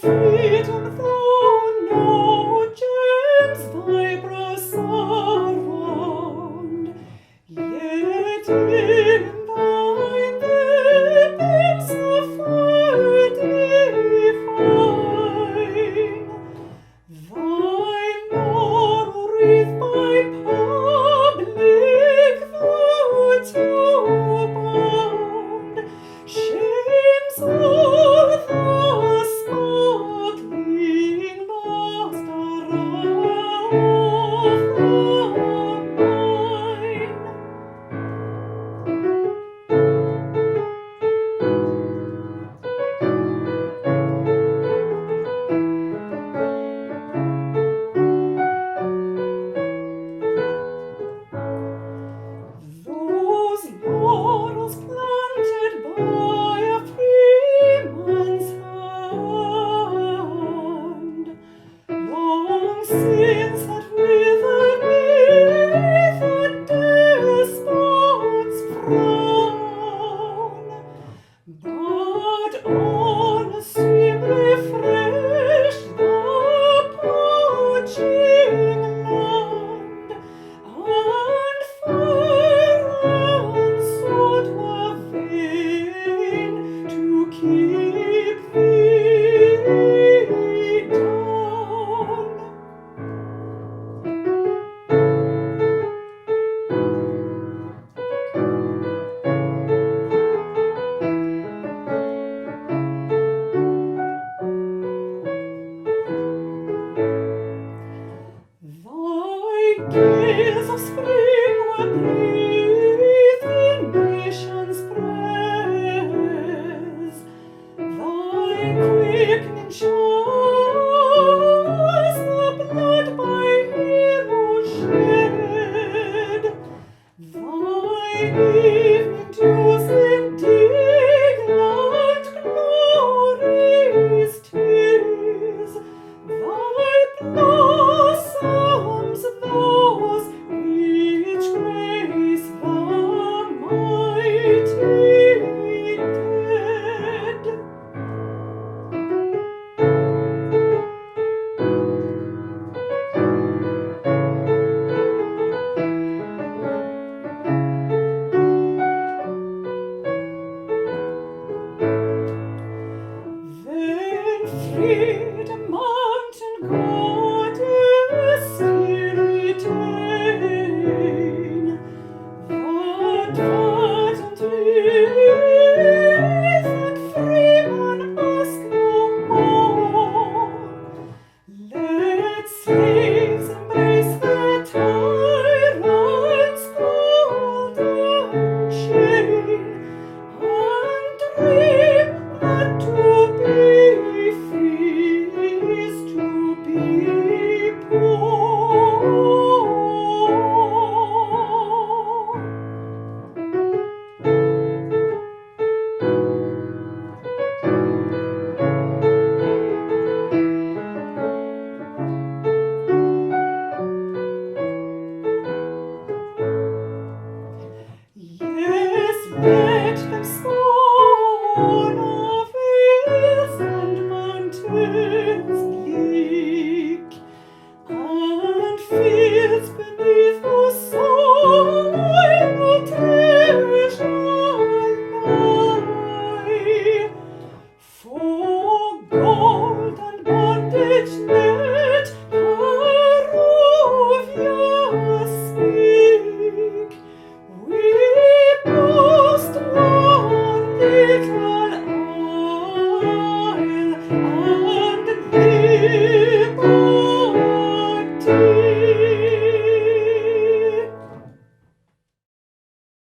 freedom thou no gems thy brow surround, yet in thy beams of fire divine, thy laurel wreath by public virtue bound, shames all the sparkling luster of mine. Those laurels planted by a freeman's hand, long since had withered beneath a despot's frown, but on a stream refreshed the parching land, and Farraghten sought were vain to keep thee down. Thy gales of spring were breathing nations' praise, thy quickening showers the blood by heroes shed, thy evening dews indignant glories tease, thy blossoms those which grace the mighty dead. Then free